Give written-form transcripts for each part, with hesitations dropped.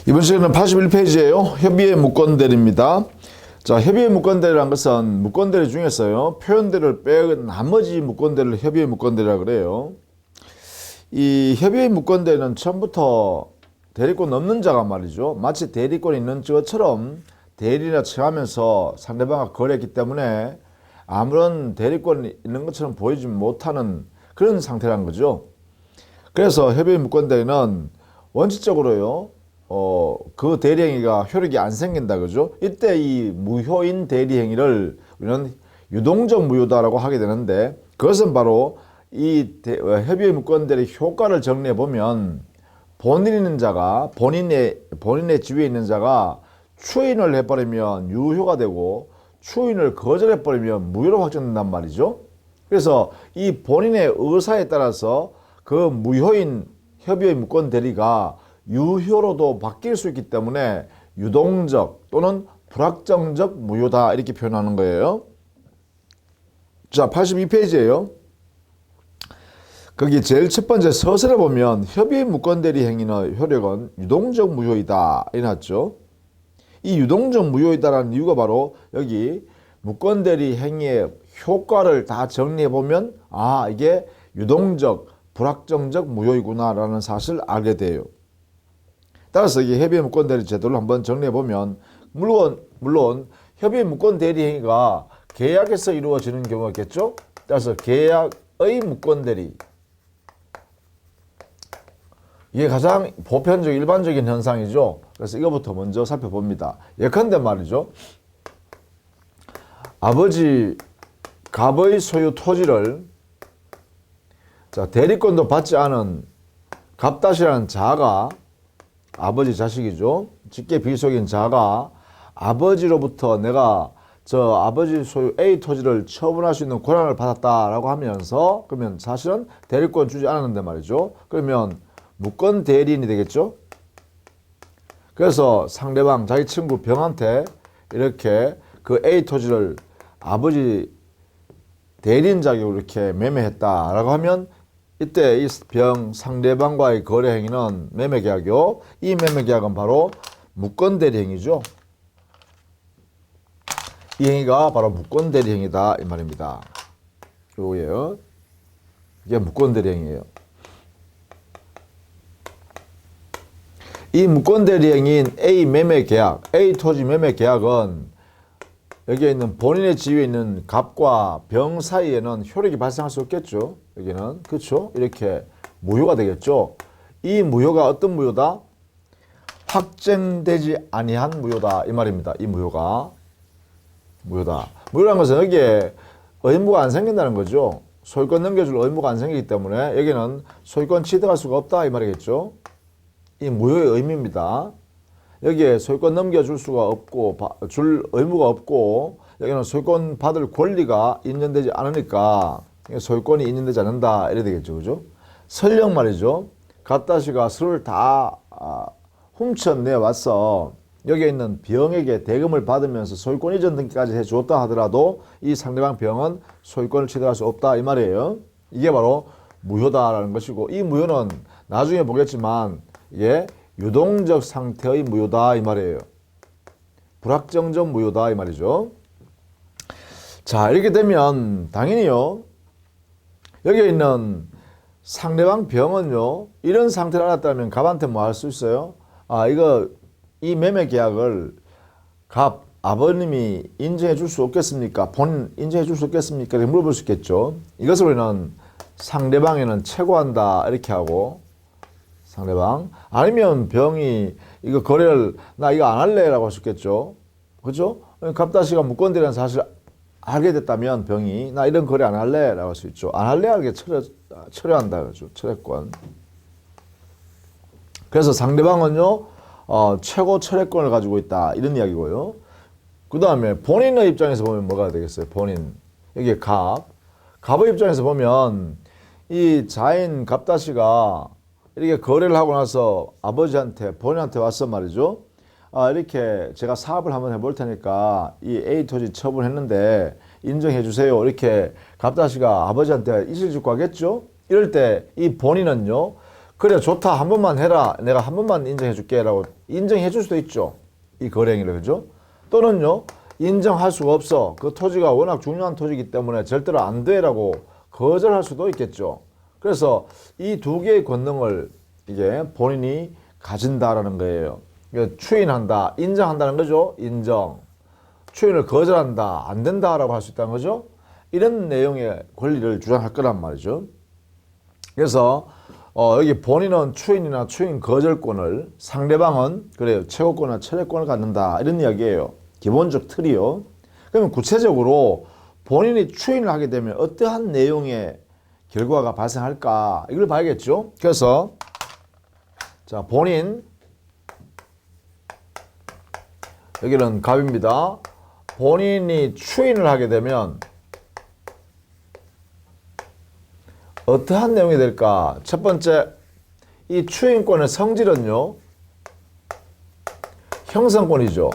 이번 시간은 81페이지예요. 협의의 무건대리입니다. 자, 협의의 무건대리란 것은 무건대리 중에서요, 표현대를 빼고 나머지 무건대리를 협의의 무건대리라고 그래요. 이 협의의 무건대리는 처음부터 대리권 없는 자가 말이죠. 마치 대리권이 있는 것처럼 대리나 칭하면서 상대방과 거래했기 때문에 아무런 대리권이 있는 것처럼 보이지 못하는 그런 상태라는 거죠. 그래서 협의의 무건대리는 원칙적으로요, 그 대리행위가 효력이 안 생긴다, 그죠? 이때 이 무효인 대리행위를 우리는 유동적 무효다라고 하게 되는데, 그것은 바로 이 협의의 무건대리 효과를 정리해 보면, 본인 있는 자가, 본인의 지위에 있는 자가 추인을 해버리면 유효가 되고, 추인을 거절해버리면 무효로 확정된단 말이죠. 그래서 이 본인의 의사에 따라서 그 무효인 협의의 무건대리가 유효로도 바뀔 수 있기 때문에 유동적 또는 불확정적 무효다, 이렇게 표현하는 거예요. 자, 82페이지예요. 거기 제일 첫 번째 서술에 보면 협의의 무건대리 행위의 효력은 유동적 무효이다 이랬죠. 이 유동적 무효이다라는 이유가 바로 여기 무건대리 행위의 효과를 다 정리해 보면, 아, 이게 유동적 불확정적 무효이구나 라는 사실을 알게 돼요. 따라서 이 협의의 무건대리 제도를 한번 정리해 보면, 물론 협의의 무건대리 행위가 계약에서 이루어지는 경우가 있겠죠. 따라서 계약의 무건대리, 이게 가장 보편적 일반적인 현상이죠. 그래서 이거부터 먼저 살펴봅니다. 예컨대 말이죠, 아버지 갑의 소유 토지를, 자, 대리권도 받지 않은 갑다시라는 자가, 아버지 자식이죠, 직계 비속인 자가 아버지로부터 내가 저 아버지 소유 A 토지를 처분할 수 있는 권한을 받았다라고 하면서, 그러면 사실은 대리권 주지 않았는데 말이죠. 그러면 무건 대리인이 되겠죠. 그래서 상대방, 자기 친구 병한테 이렇게 그 A 토지를 아버지 대리인 자격으로 이렇게 매매했다라고 하면, 이때 이 병 상대방과의 거래 행위는 매매 계약이요. 이 매매 계약은 바로 무건 대리 행위죠. 이 행위가 바로 무건 대리 행위다 이 말입니다. 요거예요. 이게 무건 대리 행위예요. 이 무건 대리 행위인 A 매매 계약, A 토지 매매 계약은 여기에 있는 본인의 지위에 있는 갑과 병 사이에는 효력이 발생할 수 없겠죠. 여기는, 그렇죠? 이렇게 무효가 되겠죠. 이 무효가 어떤 무효다? 확정되지 아니한 무효다 이 말입니다. 이 무효가 무효다. 무효라는 것은 여기에 의무가 안 생긴다는 거죠. 소유권 넘겨줄 의무가 안 생기기 때문에 여기는 소유권 취득할 수가 없다 이 말이겠죠. 이 무효의 의미입니다. 여기에 소유권 넘겨줄 수가 없고, 줄 의무가 없고, 여기는 소유권 받을 권리가 인정되지 않으니까 소유권이 인정되지 않는다 이래 되겠죠. 그죠? 설령 말이죠, 갑다시가 서로를 다 훔쳐내 왔어 여기에 있는 병에게 대금을 받으면서 소유권 이전 등기까지 해 주었다 하더라도 이 상대방 병은 소유권을 취득할 수 없다 이 말이에요. 이게 바로 무효다라는 것이고, 이 무효는 나중에 보겠지만 이게 유동적 상태의 무효다 이 말이에요. 불확정적 무효다 이 말이죠. 자, 이렇게 되면 당연히요, 여기에 있는 상대방 병은요, 이런 상태를 알았다면 갑한테 뭐 할 수 있어요? 아, 이 매매 계약을 갑 아버님이 인정해 줄 수 없겠습니까? 본인 인정해 줄 수 없겠습니까? 이렇게 물어볼 수 있겠죠. 이것을 우리는 상대방에는 최고한다 이렇게 하고, 상대방, 아니면 병이 이거 거래를 나 이거 안 할래 라고 할 수 있겠죠. 그렇죠? 갑다시가 무건대리라는 사실을 알게 됐다면 병이 나 이런 거래 안 할래 라고 할 수 있죠. 안 할래 하게 철회한다 그러죠. 철회권. 그래서 상대방은요, 최고 철회권을 가지고 있다 이런 이야기고요. 그 다음에 본인의 입장에서 보면 뭐가 되겠어요? 본인, 여기 갑의 입장에서 보면 이 자인 갑다시가 이렇게 거래를 하고 나서 아버지한테, 본인한테 와서 말이죠, 이렇게 제가 사업을 한번 해볼 테니까 이 A 토지 처분했는데 인정해 주세요, 이렇게 갑다시가 아버지한테 이실직고 하겠죠. 이럴 때 이 본인은요, 그래 좋다 한 번만 해라 내가 한 번만 인정해 줄게 라고 인정해 줄 수도 있죠. 이 거래행위를 그죠? 또는요 인정할 수가 없어. 그 토지가 워낙 중요한 토지이기 때문에 절대로 안 돼라고 거절할 수도 있겠죠. 그래서 이 두 개의 권능을 이게 본인이 가진다라는 거예요. 그러니까 추인한다, 인정한다는 거죠. 인정. 추인을 거절한다, 안 된다라고 할 수 있다는 거죠. 이런 내용의 권리를 주장할 거란 말이죠. 그래서 여기 본인은 추인이나 추인 거절권을, 상대방은 그래요 최고권이나 최대권을 갖는다 이런 이야기예요. 기본적 틀이요. 그러면 구체적으로 본인이 추인을 하게 되면 어떠한 내용의 결과가 발생할까 이걸 봐야겠죠. 그래서 자 본인 여기는 갑입니다. 본인이 추인을 하게 되면 어떠한 내용이 될까? 첫 번째, 이 추인권의 성질은요, 형성권이죠.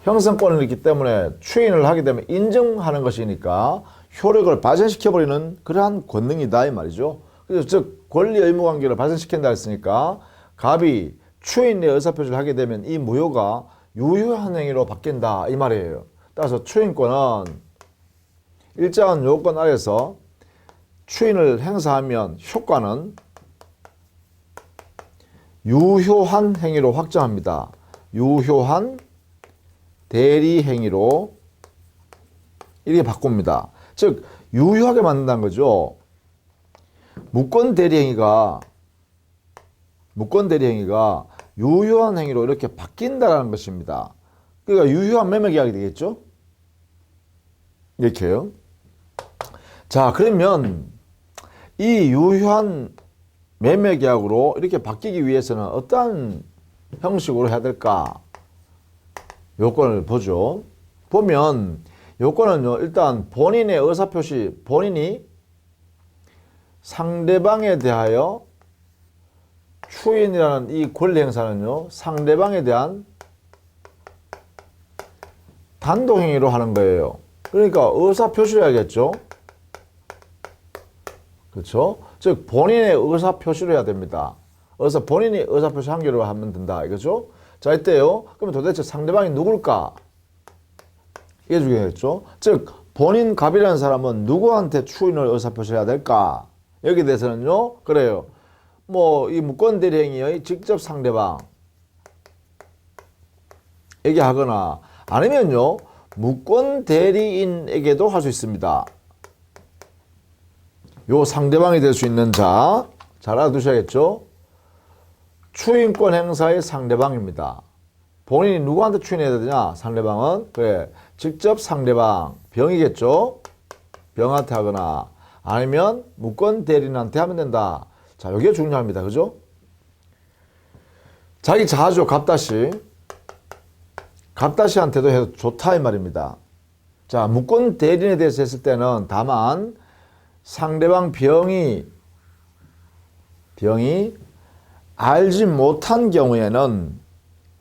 형성권이 있기 때문에 추인을 하게 되면 인정하는 것이니까 효력을 발생시켜버리는 그러한 권능이다 이 말이죠. 그래서 즉 권리 의무 관계를 발생시킨다 했으니까 갑이 추인의 의사표시를 하게 되면 이 무효가 유효한 행위로 바뀐다 이 말이에요. 따라서 추인권은 일정한 요건 아래서 추인을 행사하면 효과는 유효한 행위로 확정합니다. 유효한 대리 행위로 이렇게 바꿉니다. 즉 유효하게 만든다는 거죠. 무권 대리 행위가 유효한 행위로 이렇게 바뀐다는 것입니다. 그러니까 유효한 매매 계약이 되겠죠. 이렇게요. 자 그러면 이 유효한 매매 계약으로 이렇게 바뀌기 위해서는 어떠한 형식으로 해야 될까? 요건을 보죠. 보면 요건은요. 일단 본인의 의사표시, 본인이 상대방에 대하여 추인이라는 이 권리 행사는요. 상대방에 대한 단독행위로 하는 거예요. 그러니까 의사표시해야겠죠. 그렇죠? 즉 본인의 의사표시를 해야 됩니다. 그래서 본인이 의사표시 한 개로 하면 된다. 이거죠? 자 이때요. 그러면 도대체 상대방이 누굴까? 이게 중요하겠죠. 즉 본인 갑이라는 사람은 누구한테 추인을 의사표시해야 될까? 여기에 대해서는요. 그래요. 뭐 이 무권 대리행위의 직접 상대방 에게 하거나 아니면요. 무권 대리인에게도 할 수 있습니다. 요 상대방이 될 수 있는 자, 잘 알아두셔야겠죠. 추인권 행사의 상대방입니다. 본인이 누구한테 추인해야 되냐? 상대방은 그래 직접 상대방 병이겠죠. 병한테 하거나 아니면 무권 대리인한테 하면 된다. 자, 이게 중요합니다. 그죠? 자기 자아죠. 갑다시한테도 해도 좋다 이 말입니다. 자, 무권 대리인에 대해서 했을 때는 다만 상대방 병이 알지 못한 경우에는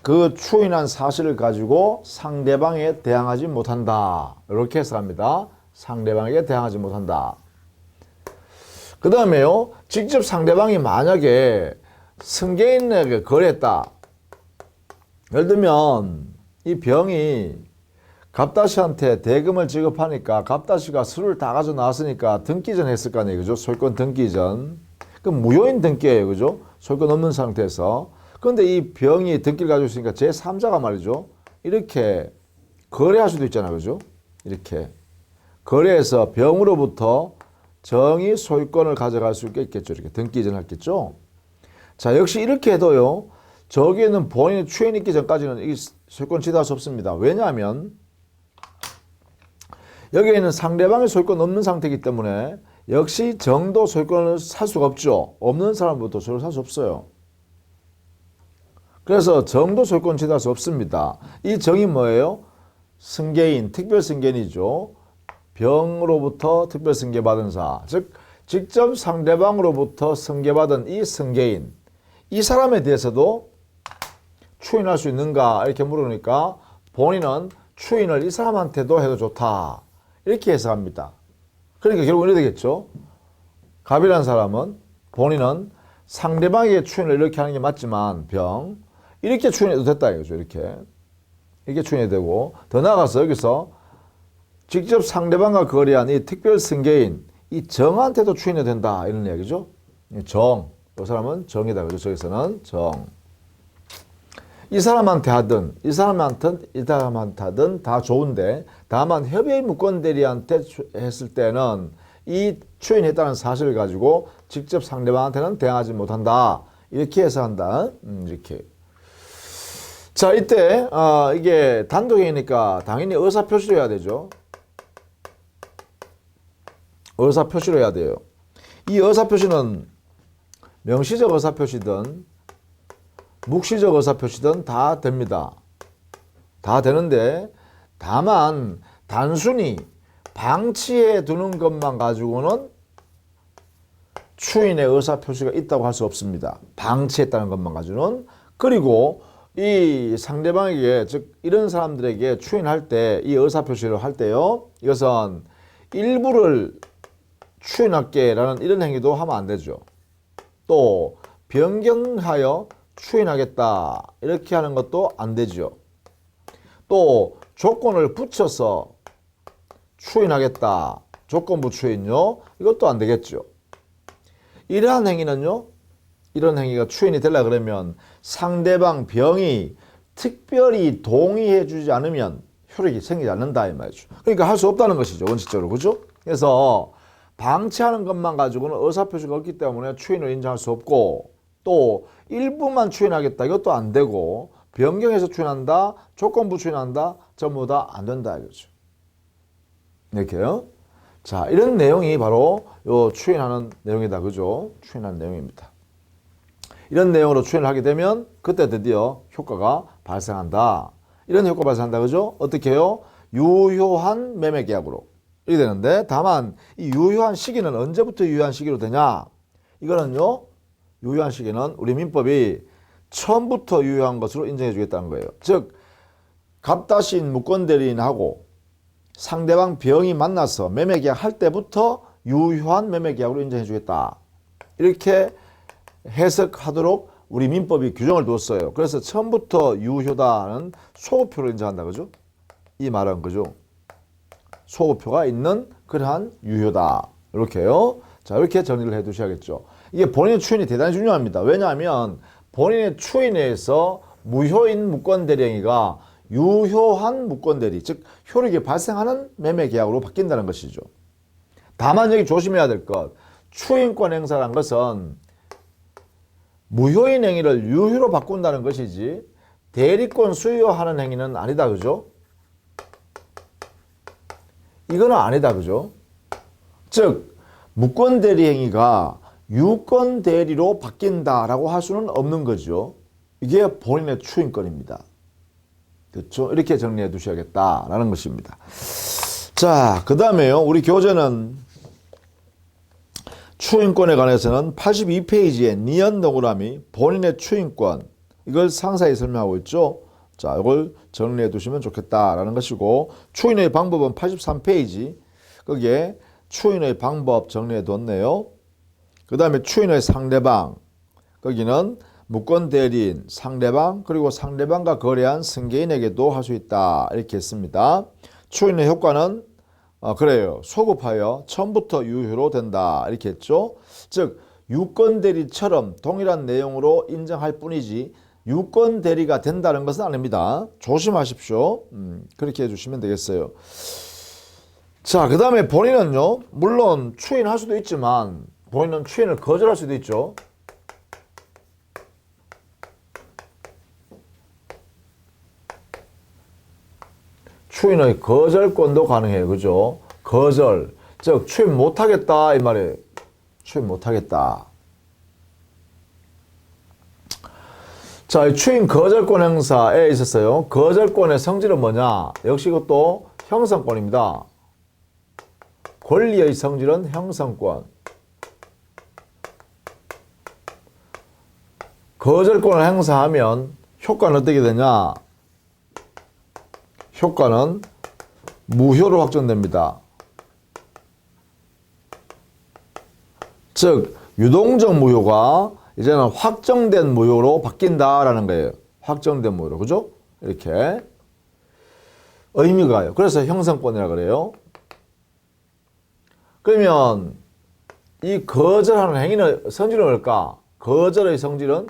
그 추인한 사실을 가지고 상대방에 대항하지 못한다. 이렇게 해석합니다. 상대방에게 대항하지 못한다. 그 다음에요. 직접 상대방이 만약에 승계인에게 거래했다. 예를 들면 이 병이 갑다시한테 대금을 지급하니까 갑다시가 술을 다 가져 나왔으니까 등기전 했을 거 아니에요. 그죠? 소유권 등기전. 그럼 무효인 등기예요. 그죠? 소유권 없는 상태에서. 그런데 이 병이 등기를 가지고 있으니까 제3자가 말이죠. 이렇게 거래할 수도 있잖아요. 그죠? 이렇게. 거래해서 병으로부터 정의 소유권을 가져갈 수 있겠죠. 이렇게 등기전 했겠죠. 자, 역시 이렇게 해도요. 저기에는 본인의 추인이 있기 전까지는 이 소유권 취득할 수 없습니다. 왜냐하면 여기에는 상대방의 소유권 없는 상태이기 때문에 역시 정도 소유권을 살 수가 없죠. 없는 사람부터 소유를 살 수 없어요. 그래서 정도 소유권 취득할 수 없습니다. 이 정이 뭐예요? 승계인, 특별승계인이죠. 병으로부터 특별승계받은 사, 즉 직접 상대방으로부터 승계받은 이 승계인, 이 사람에 대해서도 추인할 수 있는가 이렇게 물으니까 본인은 추인을 이 사람한테도 해도 좋다 이렇게 해석합니다. 그러니까 결국 이렇게 되겠죠. 갑이라는 사람은 본인은 상대방에게 추인을 이렇게 하는 게 맞지만 이렇게 추인해도 됐다 이거죠. 이렇게 추인이 되고 더 나아가서 여기서 직접 상대방과 거래한 이 특별 승계인 이 정한테도 추인이 된다 이런 이야기죠. 정, 이 사람은 정이다 그죠. 저기서는 정. 이 사람한테 하든 이 사람한테 하든 다 좋은데 다만 협의 무권 대리한테 했을 때는 이 추인했다는 사실을 가지고 직접 상대방한테는 대항하지 못한다. 이렇게 해석한다. 이렇게. 자, 이때 이게 단독행위니까 당연히 의사표시를 해야 되죠. 의사표시를 해야 돼요. 이 의사표시는 명시적 의사표시든 묵시적 의사표시든 다 됩니다. 다 되는데 다만 단순히 방치해 두는 것만 가지고는 추인의 의사표시가 있다고 할 수 없습니다. 방치했다는 것만 가지고는. 그리고 이 상대방에게 즉 이런 사람들에게 추인할 때 이 의사표시를 할 때요. 이것은 일부를 추인할게라는 이런 행위도 하면 안 되죠. 또 변경하여 추인하겠다 이렇게 하는 것도 안 되죠. 또 조건을 붙여서 추인하겠다 조건부 추인요 이것도 안 되겠죠. 이러한 행위는요 이런 행위가 추인이 되려 그러면 상대방 병이 특별히 동의해 주지 않으면 효력이 생기지 않는다 이 말이죠. 그러니까 할 수 없다는 것이죠 원칙적으로. 그죠? 그래서 방치하는 것만 가지고는 의사표시가 없기 때문에 추인을 인정할 수 없고 또 일부만 추인하겠다 이것도 안 되고 변경해서 추인한다 조건부 추인한다 전부 다 안 된다 이거죠. 이렇게요. 자, 이런 내용이 바로 요 추인하는 내용이다 그죠? 추인하는 내용입니다. 이런 내용으로 추인을 하게 되면 그때 드디어 효과가 발생한다. 이런 효과 발생한다 그죠? 어떻게 해요? 유효한 매매 계약으로 이렇게 되는데 다만 이 유효한 시기는 언제부터 유효한 시기로 되냐? 이거는요 유효한 시기는 우리 민법이 처음부터 유효한 것으로 인정해 주겠다는 거예요. 즉 갑다신 무권대리인하고 상대방 병이 만나서 매매계약 할 때부터 유효한 매매계약으로 인정해 주겠다. 이렇게 해석하도록 우리 민법이 규정을 뒀어요. 그래서 처음부터 유효다는 소급표를 인정한다. 그죠? 이 말은 그죠? 소급표가 있는 그러한 유효다. 이렇게요. 자, 이렇게 정리를 해 두셔야겠죠. 이게 본인의 추인이 대단히 중요합니다. 왜냐하면 본인의 추인에 의해서 무효인 무권대리행위가 유효한 무권대리, 즉 효력이 발생하는 매매계약으로 바뀐다는 것이죠. 다만 여기 조심해야 될 것, 추인권 행사란 것은 무효인 행위를 유효로 바꾼다는 것이지 대리권 수여하는 행위는 아니다. 그죠? 이거는 아니다. 그죠? 즉 무권대리 행위가 유권대리로 바뀐다라고 할 수는 없는 거죠. 이게 본인의 추인권입니다. 그렇죠? 이렇게 정리해 두셔야겠다라는 것입니다. 자, 그 다음에요. 우리 교재는 추인권에 관해서는 82페이지에 니은 동그라미 본인의 추인권 이걸 상세히 설명하고 있죠. 자, 이걸 정리해 두시면 좋겠다라는 것이고 추인의 방법은 83페이지 거기에 추인의 방법 정리해 뒀네요. 그 다음에 추인의 상대방 거기는 무권대리인, 상대방 그리고 상대방과 거래한 승계인에게도 할 수 있다 이렇게 했습니다. 추인의 효과는 그래요. 소급하여 처음부터 유효로 된다 이렇게 했죠. 즉 유권대리처럼 동일한 내용으로 인정할 뿐이지 유권대리가 된다는 것은 아닙니다. 조심하십시오. 그렇게 해주시면 되겠어요. 자, 그 다음에 본인은요 물론 추인할 수도 있지만 본인은 추인을 거절할 수도 있죠. 추인의 거절권도 가능해요. 그죠? 거절. 즉, 추인 못하겠다. 이 말이에요. 추인 못하겠다. 자, 이 추인 거절권 행사에 있었어요. 거절권의 성질은 뭐냐? 역시 이것도 형성권입니다. 권리의 성질은 형성권. 거절권을 행사하면 효과는 어떻게 되냐? 효과는 무효로 확정됩니다. 즉 유동적 무효가 이제는 확정된 무효로 바뀐다라는 거예요. 확정된 무효로. 그죠? 이렇게. 의미가요. 그래서 형성권이라 그래요. 그러면 이 거절하는 행위는 성질은 뭘까? 거절의 성질은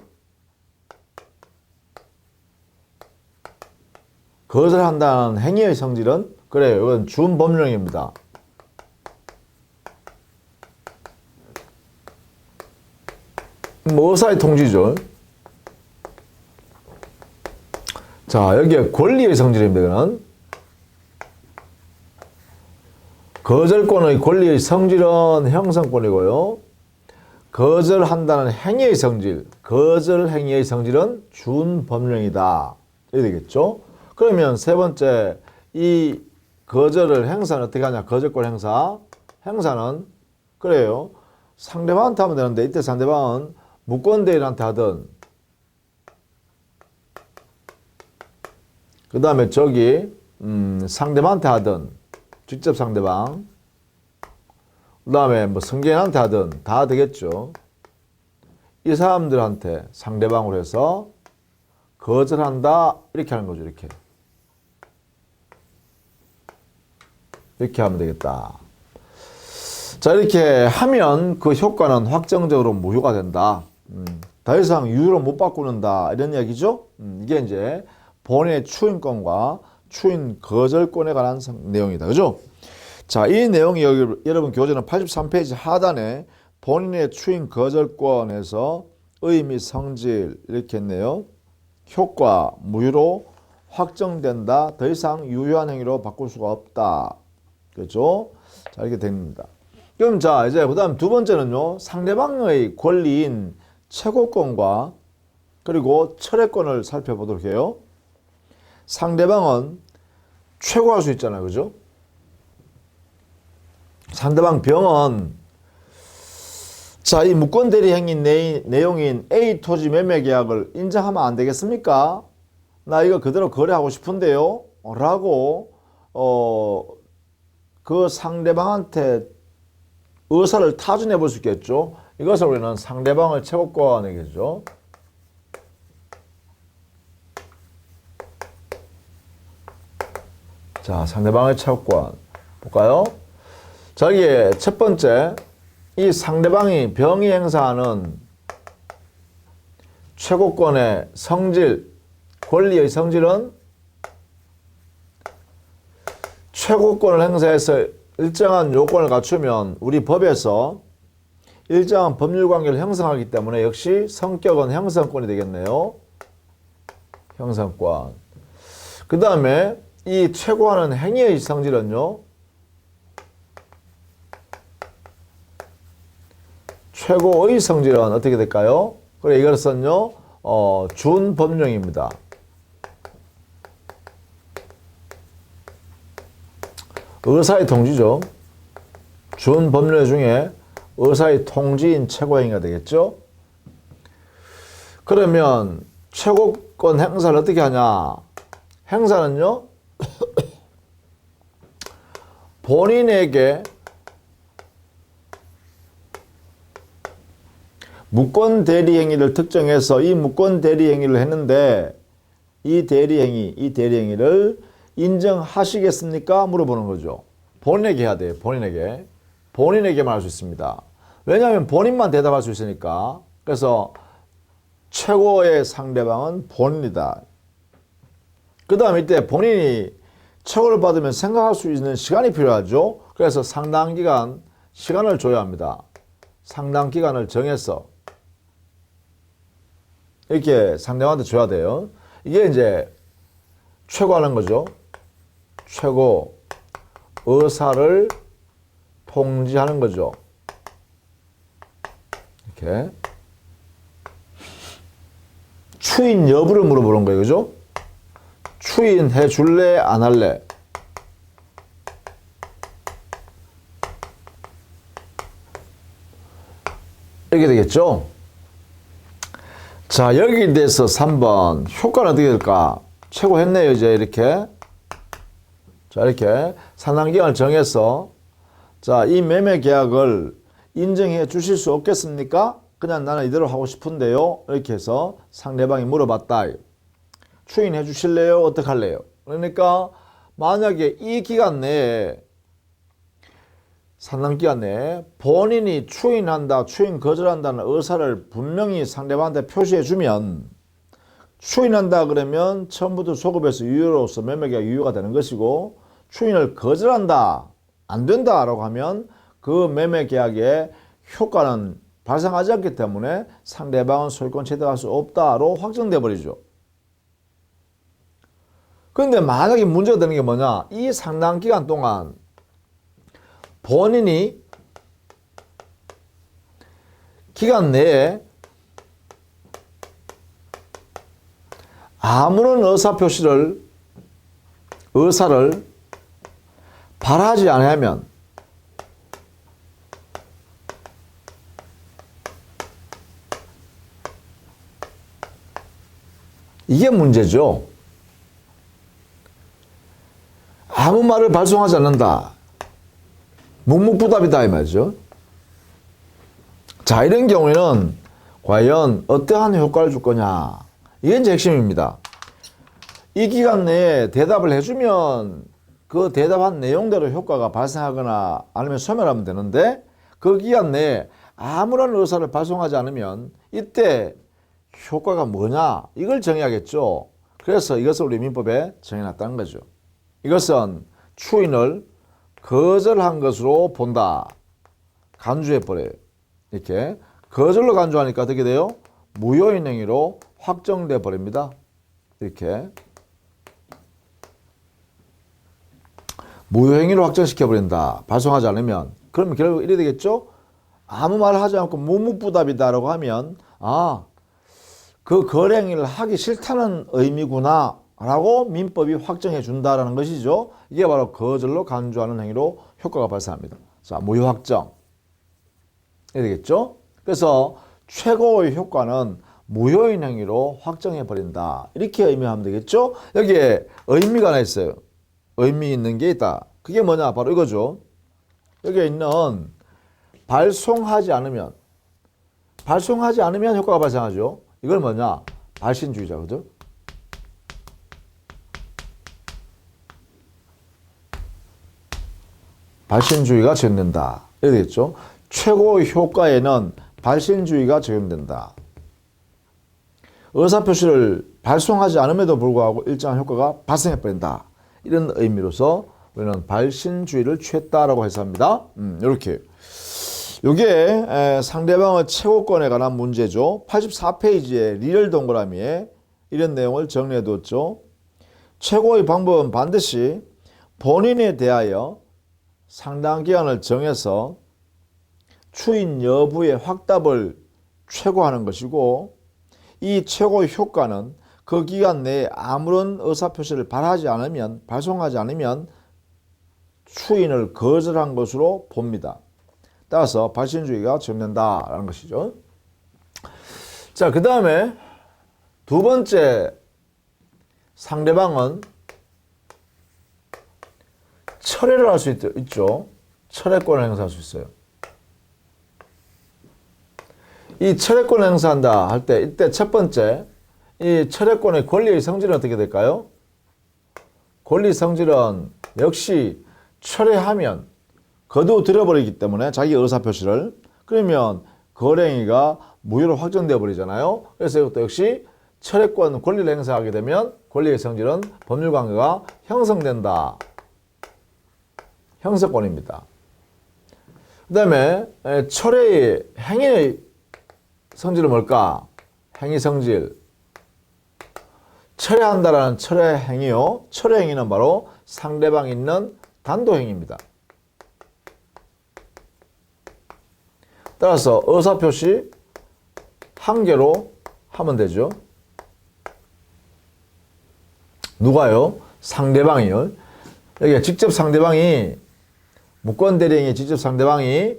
거절한다는 행위의 성질은 그래요. 이건 준법령입니다. 뭐 의사의 통지죠. 자, 여기에 권리의 성질입니다. 이거는 거절권의 권리의 성질은 형성권이고요. 거절한다는 행위의 성질, 거절 행위의 성질은 준법령이다. 이렇게 되겠죠. 그러면 세 번째, 이 거절을 행사는 어떻게 하냐? 거절권 행사. 행사는 그래요. 상대방한테 하면 되는데 이때 상대방은 무권대리한테 하든 그 다음에 저기 상대방한테 하든 직접 상대방 그 다음에 뭐 성계인한테 하든 다 되겠죠. 이 사람들한테 상대방으로 해서 거절한다 이렇게 하는 거죠. 이렇게 하면 되겠다. 자, 이렇게 하면 그 효과는 확정적으로 무효가 된다. 더 이상 유효로 못 바꾸는다 이런 이야기죠. 이게 이제 본인의 추인권과 추인 거절권에 관한 내용이다. 그죠? 자, 이 내용이 여기 여러분 교재는 83페이지 하단에 본인의 추인 거절권에서 의미 성질 이렇게 했네요. 효과 무효로 확정된다. 더 이상 유효한 행위로 바꿀 수가 없다. 그렇죠? 자, 이렇게 됩니다. 그럼 자, 이제 그다음 두 번째는요. 상대방의 권리인 최고권과 그리고 철회권을 살펴보도록 해요. 상대방은 최고할 수 있잖아요. 그죠? 상대방 병은 자, 이 무권 대리 행위 내용인 A 토지 매매 계약을 인정하면 안 되겠습니까? 나 이거 그대로 거래하고 싶은데요. 라고 그 상대방한테 의사를 타진해 볼 수 있겠죠. 이것을 우리는 상대방의 최고권이겠죠. 자, 상대방의 최고권 볼까요? 자, 여기에 첫 번째, 이 상대방이 병이 행사하는 최고권의 성질, 권리의 성질은 최고권을 행사해서 일정한 요건을 갖추면 우리 법에서 일정한 법률관계를 형성하기 때문에 역시 성격은 형성권이 되겠네요. 형성권. 그 다음에 이 최고하는 행위의 성질은요. 최고의 성질은 어떻게 될까요? 그래, 이것은요, 준법령입니다. 의사의 통지죠. 준법령 중에 의사의 통지인 최고행위가 되겠죠. 그러면 최고권 행사를 어떻게 하냐? 행사는요, 본인에게 무권 대리 행위를 특정해서 이 무권 대리 행위를 했는데 이 대리 행위를 인정하시겠습니까? 물어보는 거죠. 본인에게 해야 돼요. 본인에게만 할 수 있습니다. 왜냐하면 본인만 대답할 수 있으니까. 그래서 최고의 상대방은 본인이다. 그 다음에 이때 본인이 최고를 받으면 생각할 수 있는 시간이 필요하죠. 그래서 상당 기간 시간을 줘야 합니다. 상당 기간을 정해서 이렇게 상대방한테 줘야 돼요. 이게 이제 최고하는 거죠. 최고 의사를 통지하는 거죠. 이렇게 추인 여부를 물어보는 거예요. 그죠? 추인해 줄래 안 할래? 이렇게 되겠죠? 자, 여기에 대해서 3번 효과는 어떻게 될까? 최고 했네요. 이제 이렇게 자, 이렇게 상당기간을 정해서 자, 이 매매 계약을 인정해 주실 수 없겠습니까? 그냥 나는 이대로 하고 싶은데요. 이렇게 해서 상대방이 물어봤다. 추인해 주실래요? 어떡할래요? 그러니까 만약에 이 기간 내에 상당기간 내에 본인이 추인한다, 추인 거절한다는 의사를 분명히 상대방한테 표시해 주면 추인한다 그러면 처음부터 소급해서 유효로서 매매계약 유효가 되는 것이고 추인을 거절한다, 안 된다라고 하면 그 매매계약의 효과는 발생하지 않기 때문에 상대방은 소유권 취득할 수 없다로 확정돼 버리죠. 그런데 만약에 문제가 되는 게 뭐냐? 이 상당 기간 동안 본인이 기간 내에 아무런 의사를 발하지 않으면 이게 문제죠. 아무 말을 발송하지 않는다. 묵묵부답이다 이 말이죠. 자, 이런 경우에는 과연 어떠한 효과를 줄 거냐, 이게 이제 핵심입니다. 이 기간 내에 대답을 해주면 그 대답한 내용대로 효과가 발생하거나 아니면 소멸하면 되는데 그 기간 내에 아무런 의사를 발송하지 않으면 이때 효과가 뭐냐, 이걸 정해야겠죠. 그래서 이것을 우리 민법에 정해놨다는 거죠. 이것은 추인을 거절한 것으로 본다. 간주해버려요. 이렇게 거절로 간주하니까 어떻게 돼요? 무효인 행위로 확정돼 버립니다. 이렇게 무효행위로 확정시켜버린다. 발송하지 않으면. 그러면 결국 이래 되겠죠? 아무 말을 하지 않고 묵묵부답이다라고 하면 그 거래행위를 하기 싫다는 의미구나 라고 민법이 확정해 준다라는 것이죠. 이게 바로 거절로 간주하는 행위로 효과가 발생합니다. 자, 무효 확정. 이래 되겠죠? 그래서 최고의 효과는 무효인 행위로 확정해 버린다. 이렇게 의미하면 되겠죠? 여기에 의미가 하나 있어요. 의미 있는 게 있다. 그게 뭐냐? 바로 이거죠. 여기에 있는 발송하지 않으면 효과가 발생하죠. 이걸 뭐냐? 발신주의자거든. 발신주의가 적용된다. 이렇게 되겠죠. 최고의 효과에는 발신주의가 적용된다. 의사표시를 발송하지 않음에도 불구하고 일정한 효과가 발생해버린다. 이런 의미로서 우리는 발신주의를 취했다라고 해석합니다. 이렇게. 이게 상대방의 최고권에 관한 문제죠. 84페이지에 리얼 동그라미에 이런 내용을 정리해뒀죠. 최고의 방법은 반드시 본인에 대하여 상당 기간을 정해서 추인 여부의 확답을 최고하는 것이고 이 최고의 효과는 그 기간 내에 아무런 의사표시를 발송하지 않으면 추인을 거절한 것으로 봅니다. 따라서 발신주의가 적용된다라는 것이죠. 자, 그 다음에 두 번째, 상대방은 철회를 할 수 있죠. 철회권을 행사할 수 있어요. 이 철회권을 행사한다 할 때 이때 첫 번째, 이 철회권의 권리의 성질은 어떻게 될까요? 권리 성질은 역시 철회하면 거두들여버리기 때문에 자기 의사표시를, 그러면 거래행위가 무효로 확정되어 버리잖아요. 그래서 이것도 역시 철회권 권리를 행사하게 되면 권리의 성질은 법률관계가 형성된다. 형성권입니다. 그 다음에 철회의 행위의 성질은 뭘까? 행위 성질. 철회한다라는 철회 행위요. 철회 행위는 바로 상대방이 있는 단독 행위입니다. 따라서 의사표시 한 개로 하면 되죠. 누가요? 상대방이요. 여기 직접 상대방이 무권대리행위 직접 상대방이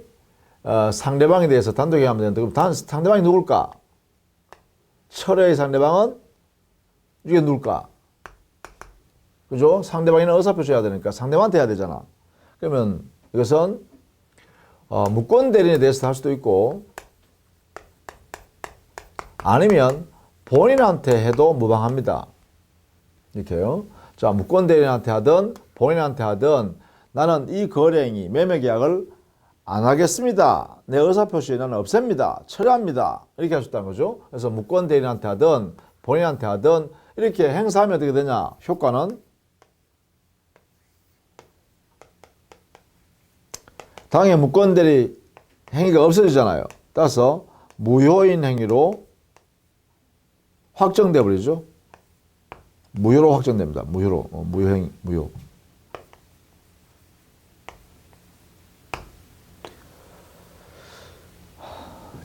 상대방에 대해서 단독 행위하면 되는데 그럼 상대방이 누굴까? 철회의 상대방은 이게 누굴까? 그죠? 상대방이는 의사표시해야 되니까 상대방한테 해야 되잖아. 그러면 이것은 무권 대리인에 대해서 할 수도 있고 아니면 본인한테 해도 무방합니다. 이렇게요. 자, 무권 대리인한테 하든 본인한테 하든 나는 이 거래행위, 매매 계약을 안 하겠습니다. 내 의사표시 나는 없앱니다. 철회합니다. 이렇게 할 수 있다는 거죠. 그래서 무권 대리인한테 하든 본인한테 하든 이렇게 행사하면 어떻게 되냐? 효과는 당연히 무권 대리 행위가 없어지잖아요. 따라서 무효인 행위로 확정돼 버리죠. 무효로 확정됩니다. 무효로. 무효행, 무효.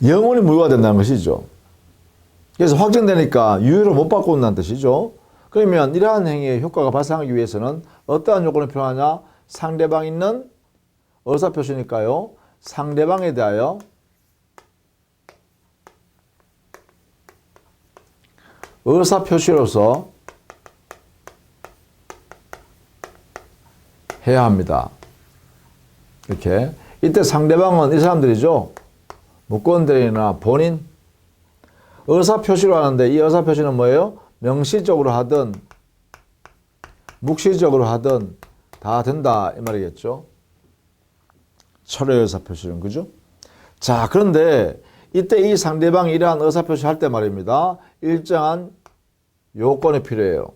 영원히 무효가 된다는 것이죠. 그래서 확정되니까 유효로 못 바꾼다는 뜻이죠. 그러면 이러한 행위의 효과가 발생하기 위해서는 어떠한 요건이 필요하냐? 상대방 있는 의사표시니까요. 상대방에 대하여 의사표시로서 해야 합니다. 이렇게. 이때 상대방은 이 사람들이죠. 무권대리나 본인. 의사표시로 하는데 이 의사표시는 뭐예요? 명시적으로 하든 묵시적으로 하든 다 된다 이 말이겠죠. 철회 의사표시는 그죠? 자, 그런데 이때 이 상대방이 이러한 의사표시 할 때 말입니다. 일정한 요건이 필요해요.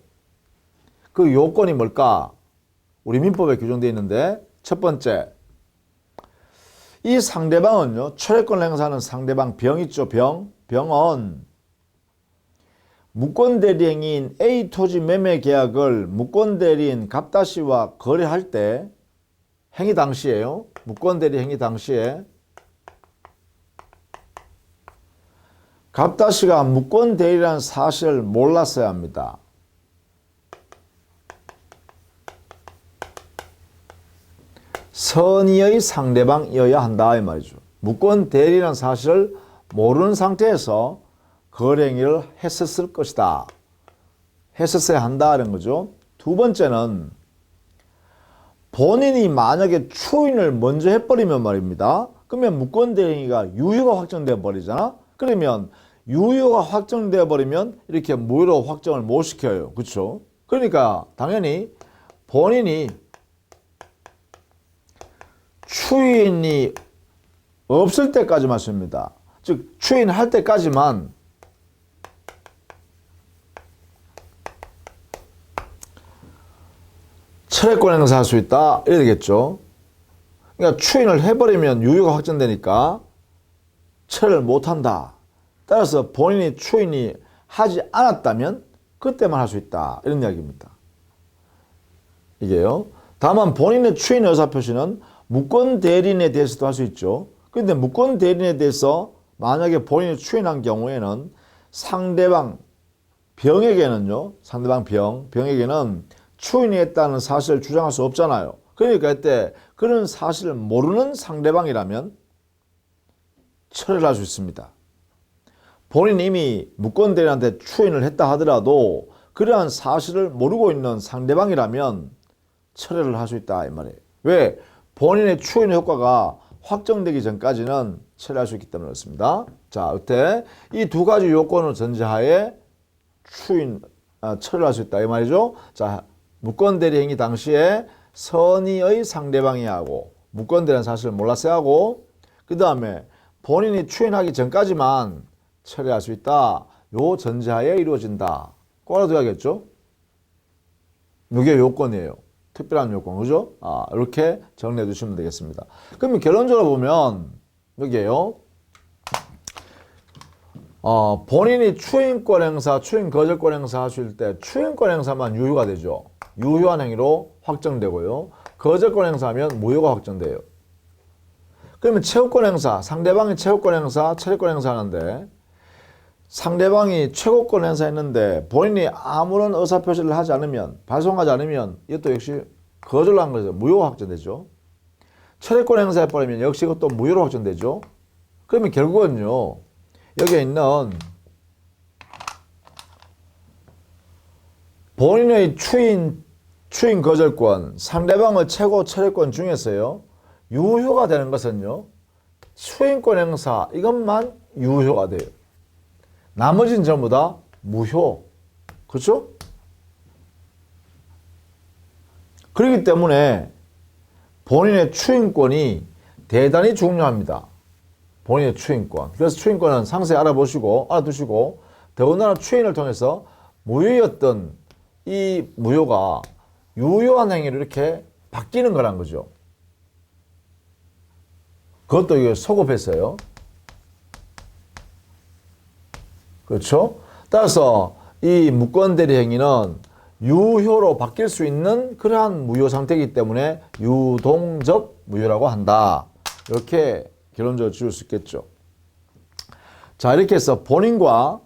그 요건이 뭘까? 우리 민법에 규정되어 있는데 첫 번째, 이 상대방은요, 철회권 행사하는 상대방 병 있죠. 병은 무권대리행위인 A 토지 매매 계약을 무권대리인 갑다씨와 거래할 때 행위 당시에요. 무권대리 행위 당시에 갑다씨가 무권대리라는 사실을 몰랐어야 합니다. 선의의 상대방이어야 한다 이 말이죠. 무권대리라는 사실을 모르는 상태에서 거래행위를 했었을 것이다. 했었어야 한다는 거죠. 두 번째는 본인이 만약에 추인을 먼저 해버리면 말입니다. 그러면 무권대리행위가 유효가 확정되어 버리잖아. 그러면 유효가 확정되어 버리면 이렇게 무효로 확정을 못 시켜요. 그렇죠? 그러니까 당연히 본인이 추인이 없을 때까지만 씁니다. 즉 추인할 때까지만 철회권 행사할 수 있다 이래 되겠죠. 그러니까 추인을 해버리면 유효가 확정되니까 철회를 못한다. 따라서 본인이 추인이 하지 않았다면 그때만 할 수 있다 이런 이야기입니다. 이게요. 다만 본인의 추인 의사표시는 무권대리인에 대해서도 할 수 있죠. 그런데 무권대리인에 대해서 만약에 본인이 추인한 경우에는 상대방 병에게는요. 상대방 병에게는 추인이 했다는 사실을 주장할 수 없잖아요. 그러니까 이때 그런 사실을 모르는 상대방이라면 철회를 할 수 있습니다. 본인이 이미 무권대리인한테 추인을 했다 하더라도 그러한 사실을 모르고 있는 상대방이라면 철회를 할 수 있다 이 말이에요. 왜? 본인의 추인 효과가 확정되기 전까지는 철회할 수 있기 때문에 그렇습니다. 자, 여태 이 두 가지 요건을 전제하에 철회할 수 있다 이 말이죠. 자, 무권대리 행위 당시에 선의의 상대방이 하고 무권대리라는 사실을 몰랐어야 하고 그 다음에 본인이 추인하기 전까지만 철회할 수 있다. 요 전제하에 이루어진다. 꼭 알아둬야겠죠? 이게 요건이에요. 특별한 요건, 그죠? 이렇게 정리해 주시면 되겠습니다. 그러면 결론적으로 보면, 여기에요. 본인이 추인권 행사, 추인 거절권 행사 하실 때 추인권 행사만 유효가 되죠. 유효한 행위로 확정되고요. 거절권 행사하면 무효가 확정돼요. 그러면 채우권 행사, 상대방이 채우권 행사, 철회권 행사 하는데 상대방이 최고권 행사했는데 본인이 아무런 의사표시를 하지 않으면, 발송하지 않으면 이것도 역시 거절을 한 거죠. 무효가 확정되죠. 철회권 행사해버리면 역시 그것도 무효로 확정되죠. 그러면 결국은요. 여기에 있는 본인의 추인 거절권, 상대방의 최고 철회권 중에서요. 유효가 되는 것은요. 추인권 행사 이것만 유효가 돼요. 나머지는 전부 다 무효. 그렇죠? 그렇기 때문에 본인의 추인권이 대단히 중요합니다. 본인의 추인권. 그래서 추인권은 상세히 알아두시고, 더군다나 추인을 통해서 무효였던 이 무효가 유효한 행위로 이렇게 바뀌는 거란 거죠. 그것도 이게 소급했어요. 그렇죠? 따라서 이 무권대리 행위는 유효로 바뀔 수 있는 그러한 무효 상태이기 때문에 유동적 무효라고 한다. 이렇게 결론적으로 지을 수 있겠죠. 자, 이렇게 해서 본인과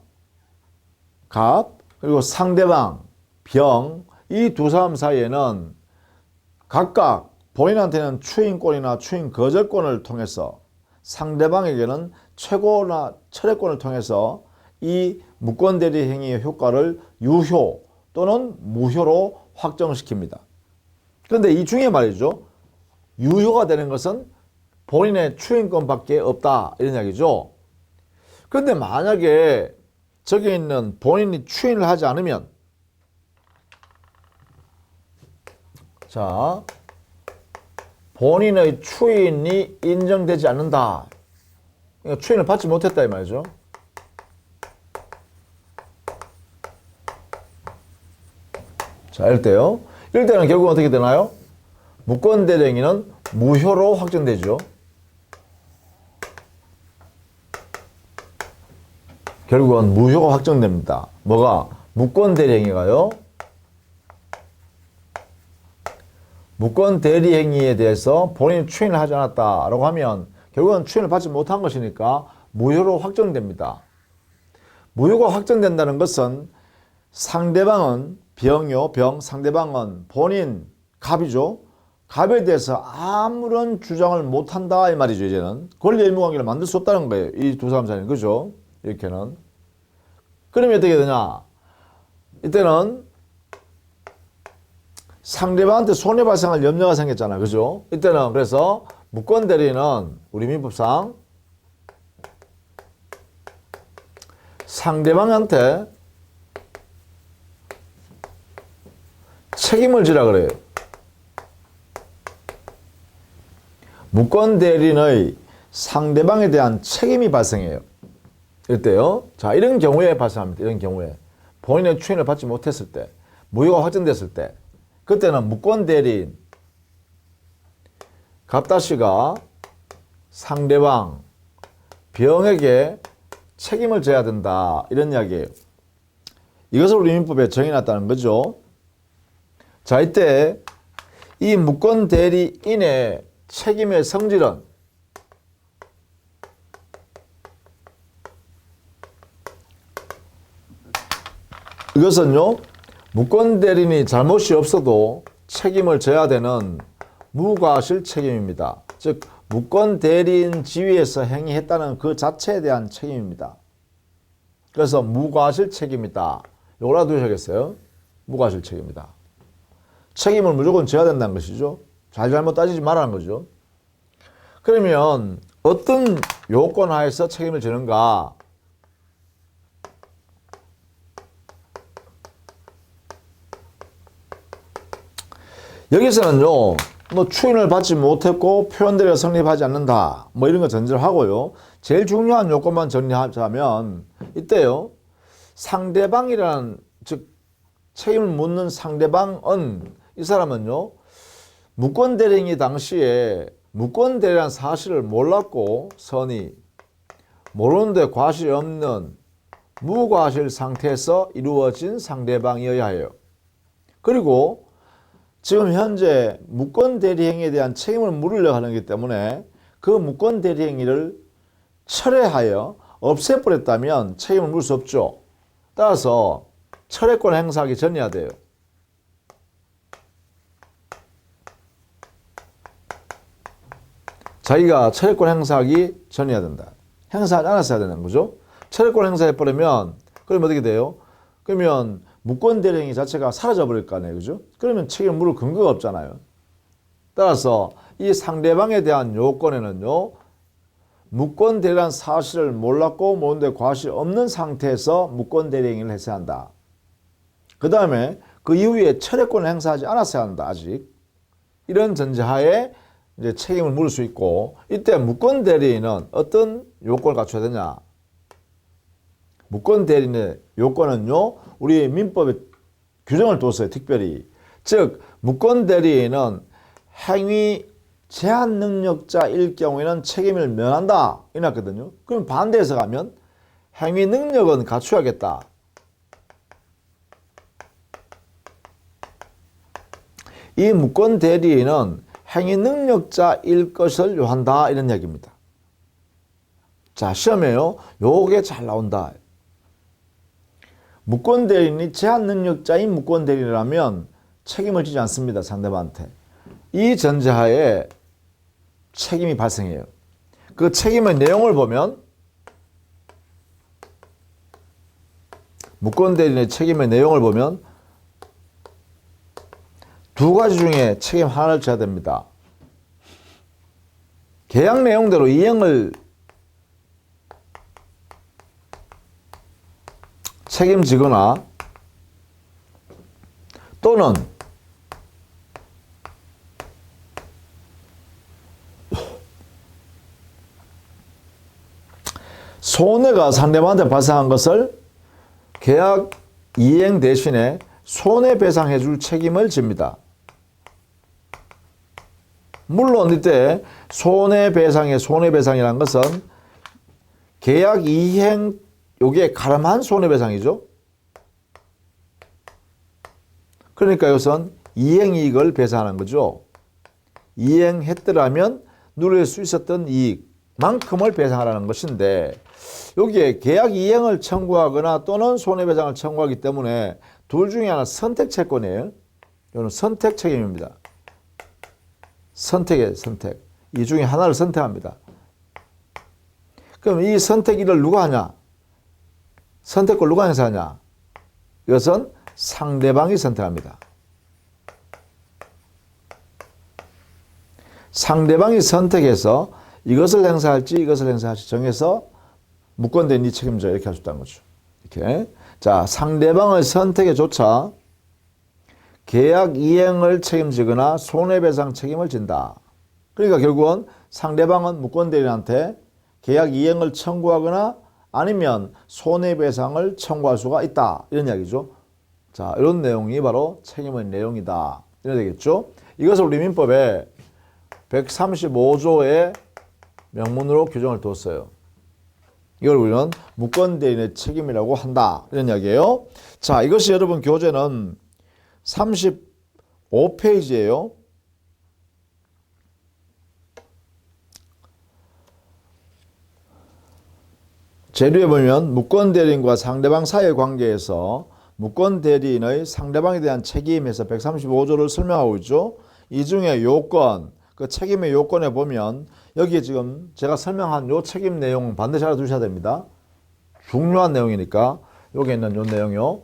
갑, 그리고 상대방, 병, 이 두 사람 사이에는 각각 본인한테는 추인권이나 추인 거절권을 통해서 상대방에게는 최고나 철회권을 통해서 이 무권대리 행위의 효과를 유효 또는 무효로 확정시킵니다. 그런데 이 중에 말이죠. 유효가 되는 것은 본인의 추인권밖에 없다 이런 이야기죠. 그런데 만약에 저기 있는 본인이 추인을 하지 않으면 자, 본인의 추인이 인정되지 않는다. 그러니까 추인을 받지 못했다 이 말이죠. 자, 이럴 때요. 이럴 때는 결국은 어떻게 되나요? 무권대리 행위는 무효로 확정되죠. 결국은 무효가 확정됩니다. 뭐가? 무권대리 행위가요. 무권대리 행위에 대해서 본인이 추인을 하지 않았다라고 하면 결국은 추인을 받지 못한 것이니까 무효로 확정됩니다. 무효가 확정된다는 것은 상대방은 병, 상대방은 본인, 갑이죠. 갑에 대해서 아무런 주장을 못한다 이 말이죠. 이제는 권리 의무 관계를 만들 수 없다는 거예요. 이 두 사람 사이는. 그죠? 이렇게는. 그러면 어떻게 되냐? 이때는 상대방한테 손해 발생할 염려가 생겼잖아요. 그죠? 이때는 그래서 무권대리는 우리 민법상 상대방한테 책임을 지라 그래요. 무권대리인의 상대방에 대한 책임이 발생해요. 이때요. 자, 이런 경우에 발생합니다. 이런 경우에. 본인의 추인을 받지 못했을 때, 무효가 확정됐을 때, 그때는 무권대리인 갑다씨가 상대방 병에게 책임을 져야 된다. 이런 이야기예요. 이것을 우리 민법에 정해놨다는 거죠. 자, 이때 이 무권대리인의 책임의 성질은 이것은요, 무권대리인이 잘못이 없어도 책임을 져야 되는 무과실 책임입니다. 즉, 무권대리인 지위에서 행위했다는 그 자체에 대한 책임입니다. 그래서 무과실 책임이다. 이걸 알아두셔야겠어요. 무과실 책임이다. 책임을 무조건 져야 된다는 것이죠. 잘못 따지지 말라는 거죠. 그러면 어떤 요건 하에서 책임을 지는가? 여기서는요, 뭐 추인을 받지 못했고 표현대리가 성립하지 않는다. 뭐 이런 거 전제를 하고요. 제일 중요한 요건만 정리하자면 이때요. 상대방이라는 즉 책임을 묻는 상대방은 이 사람은요. 무권대리인이 당시에 무권대리라는 사실을 몰랐고 선이 모르는데 과실이 없는 무과실 상태에서 이루어진 상대방이어야 해요. 그리고 지금 현재 무권대리 행위에 대한 책임을 물으려고 하는 것이기 때문에 그 무권대리 행위를 철회하여 없애버렸다면 책임을 물을 수 없죠. 따라서 철회권 행사하기 전이어야 돼요. 자기가 철회권 행사하기 전이어야 된다. 행사하지 않았어야 되는 거죠. 철회권 행사해버리면 그러면 어떻게 돼요? 그러면 무권대리 행위 자체가 사라져버릴 거 아니에요. 그죠? 그러면 책임을 물을 근거가 없잖아요. 따라서 이 상대방에 대한 요건에는요. 무권 대리란 사실을 몰랐고 모르는데 과실 없는 상태에서 무권 대리 행위를 했어야 한다. 그 다음에 그 이후에 철회권을 행사하지 않았어야 한다. 아직. 이런 전제하에 이제 책임을 물을 수 있고, 이때 무권 대리인은 어떤 요건을 갖춰야 되냐? 무권 대리인의 요건은요, 우리 민법에 규정을 뒀어요. 특별히. 즉 무권 대리인은 행위 제한 능력자일 경우에는 책임을 면한다 이랬거든요. 그럼 반대해서 가면 행위 능력은 갖춰야겠다. 이 무권 대리인은 행위 능력자일 것을 요한다 이런 얘기입니다. 자, 시험에요. 요게 잘 나온다. 무권 대리인이 제한 능력자인 무권 대리인이라면 책임을 지지 않습니다. 상대방한테. 이 전제하에 책임이 발생해요. 그 책임의 내용을 보면 무권 대리인의 책임의 내용을 보면 두 가지 중에 책임 하나를 져야 됩니다. 계약 내용대로 이행을 책임지거나 또는 손해가 상대방한테 발생한 것을 계약 이행 대신에 손해배상해 줄 책임을 집니다. 물론 이때 손해배상이라는 것은 계약 이행 요게 가름한 손해배상이죠. 그러니까 이것은 이행이익을 배상하는 거죠. 이행했더라면 누릴 수 있었던 이익만큼을 배상하라는 것인데, 여기에 계약 이행을 청구하거나 또는 손해배상을 청구하기 때문에 둘 중에 하나 선택채권이에요. 이거는 선택 책임입니다. 선택이에요, 선택. 이 중에 하나를 선택합니다. 그럼 이 선택일을 누가 하냐? 선택권을 누가 행사하냐? 이것은 상대방이 선택합니다. 상대방이 선택해서 이것을 행사할지 이것을 행사할지 정해서 무권대리 네 책임져 이렇게 할 수 있다는 거죠. 이렇게. 자, 상대방의 선택에조차 계약 이행을 책임지거나 손해배상 책임을 진다. 그러니까 결국은 상대방은 무권대리인한테 계약 이행을 청구하거나 아니면 손해배상을 청구할 수가 있다. 이런 이야기죠. 자, 이런 내용이 바로 책임의 내용이다. 이래야 되겠죠. 이것을 우리 민법에 135조의 명문으로 규정을 뒀어요. 이걸 우리는 무권대리인의 책임이라고 한다. 이런 이야기예요. 자, 이것이 여러분 교재는 35페이지예요. 재료에 보면 무권대리인과 상대방 사이의 관계에서 무권대리인의 상대방에 대한 책임에서 135조를 설명하고 있죠. 이 중에 요건, 그 책임의 요건에 보면 여기에 지금 제가 설명한 요 책임 내용 반드시 알아두셔야 됩니다. 중요한 내용이니까 여기 있는 요 내용요.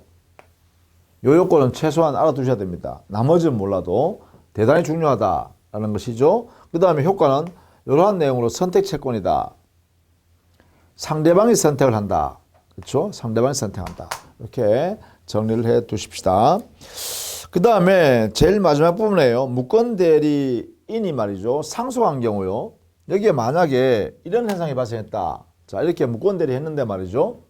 요 요건은 최소한 알아두셔야 됩니다. 나머지는 몰라도 대단히 중요하다라는 것이죠. 그 다음에 효과는 이러한 내용으로 선택채권이다. 상대방이 선택을 한다. 그렇죠? 상대방이 선택한다. 이렇게 정리를 해 두십시다. 그 다음에 제일 마지막 부분이에요. 무권대리인이 말이죠. 상속한 경우요. 여기에 만약에 이런 현상이 발생했다. 자, 이렇게 무권대리 했는데 말이죠.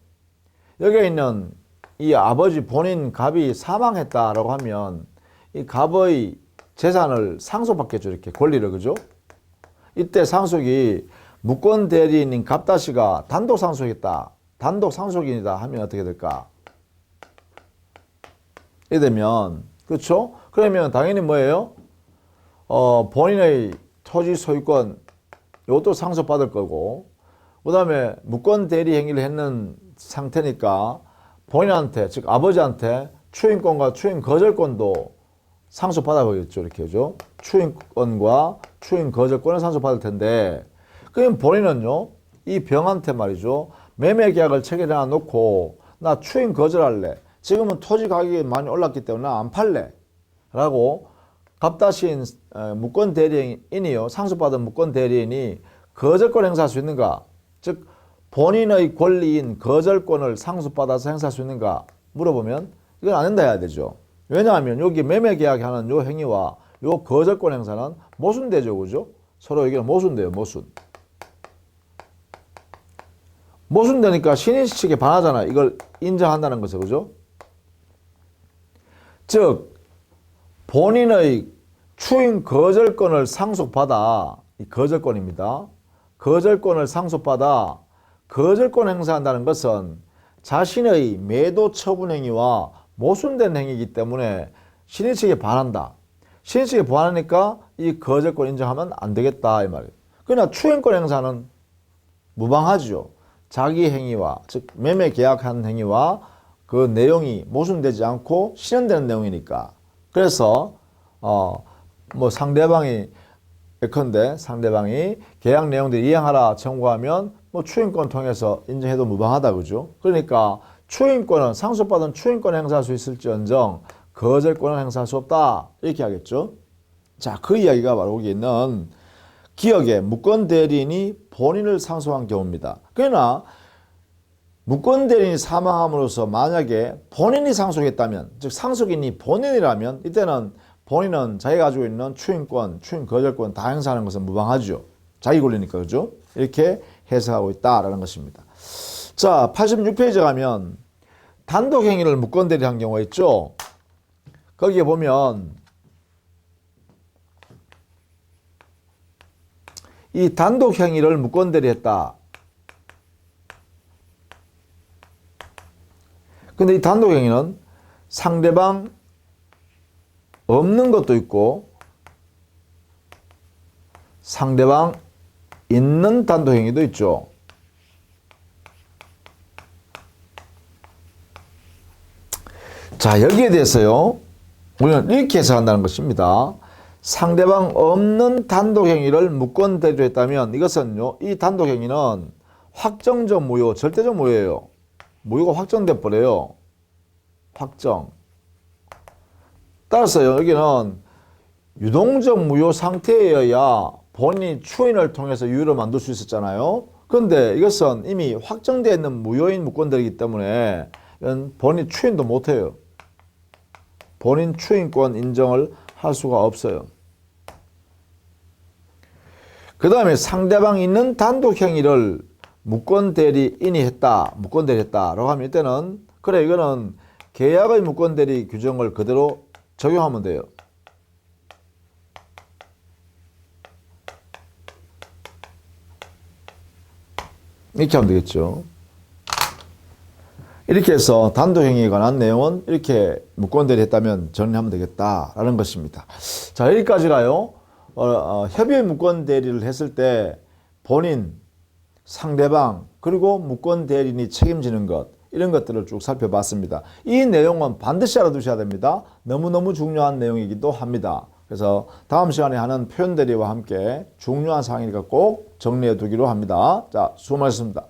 여기에 있는 이 아버지 본인 갑이 사망했다라고 하면 이 갑의 재산을 상속받겠죠. 이렇게 권리를. 그죠? 이때 상속이 무권대리인인 갑다씨가 단독 상속했다. 단독 상속인이다 하면 어떻게 될까? 이래 되면, 그렇죠? 그러면 당연히 뭐예요? 본인의 토지 소유권, 이것도 상속받을 거고, 그 다음에 무권대리 행위를 했는 상태니까 본인한테, 즉 아버지한테 추인권과 추인 거절권도 상속받아보겠죠. 이렇게 죠. 추인권과 추인 거절권을 상속받을 텐데, 그럼 본인은요, 이 병한테 말이죠, 매매 계약을 체결해 놓고 나 추인 거절할래. 지금은 토지 가격이 많이 올랐기 때문에 안 팔래. 라고 갑다시인 무권대리인이요, 상속받은 무권대리인이 거절권 행사할 수 있는가? 즉 본인의 권리인 거절권을 상속받아서 행사할 수 있는가 물어보면 이건 안 된다 해야 되죠. 왜냐하면 여기 매매 계약하는 요 행위와 요 거절권 행사는 모순되죠, 그죠? 서로 여기는 모순돼요, 모순. 모순되니까 신인 측에 반하잖아. 이걸 인정한다는 거죠, 그죠? 즉 본인의 추인 거절권을 상속받아, 이 거절권입니다. 거절권을 상속받아 거절권 행사한다는 것은 자신의 매도 처분 행위와 모순된 행위이기 때문에 신인 측에 반한다. 신인 측에 반하니까 이 거절권 인정하면 안 되겠다 이 말이에요. 그러나 추행권 행사는 무방하죠. 자기 행위와 즉 매매 계약한 행위와 그 내용이 모순되지 않고 실현되는 내용이니까. 그래서 뭐 상대방이 예컨대 상대방이 계약 내용들 이행하라 청구하면 뭐 추인권 통해서 인정해도 무방하다 그죠? 그러니까 추인권은 상속받은 추인권 행사할 수 있을지언정 거절권은 행사할 수 없다 이렇게 하겠죠. 자, 그 이야기가 바로 여기 있는 기억에 무권 대리인이 본인을 상속한 경우입니다. 그러나 무권 대리인이 사망함으로써 만약에 본인이 상속했다면, 즉 상속인이 본인이라면 이때는 본인은 자기가 가지고 있는 추인권, 추인 거절권 다 행사하는 것은 무방하죠. 자기 권리니까 그죠? 이렇게 해석하고 있다라는 것입니다. 자, 86페이지 가면 단독 행위를 무권 대리한 경우가 있죠. 거기에 보면 이 단독 행위를 무권 대리했다. 근데 이 단독 행위는 상대방 없는 것도 있고 상대방 있는 단독 행위도 있죠. 자, 여기에 대해서요, 우리는 이렇게 해석한다는 것입니다. 상대방 없는 단독 행위를 무권 대리로 했다면 이것은요, 이 단독 행위는 확정적 무효, 절대적 무효예요. 무효가 확정돼 버려요. 확정. 따라서 여기는 유동적 무효 상태여야 본인이 추인을 통해서 유효를 만들 수 있었잖아요. 그런데 이것은 이미 확정되어 있는 무효인 무권들이기 때문에 본인 추인도 못해요. 본인 추인권 인정을 할 수가 없어요. 그 다음에 상대방이 있는 단독 행위를 무권 대리인이 했다, 무권 대리했다라고 하면 이때는 그래 이거는 계약의 무권 대리 규정을 그대로 적용하면 돼요. 이렇게 하면 되겠죠. 이렇게 해서 단독 행위에 관한 내용은 이렇게 무권 대리했다면 정리하면 되겠다라는 것입니다. 자, 여기까지가요. 협의 무권 대리를 했을 때 본인, 상대방, 그리고 무권 대리인이 책임지는 것, 이런 것들을 쭉 살펴봤습니다. 이 내용은 반드시 알아두셔야 됩니다. 너무너무 중요한 내용이기도 합니다. 그래서 다음 시간에 하는 표현 대리와 함께 중요한 사항이니까 꼭 정리해 두기로 합니다. 자, 수고 많으셨습니다.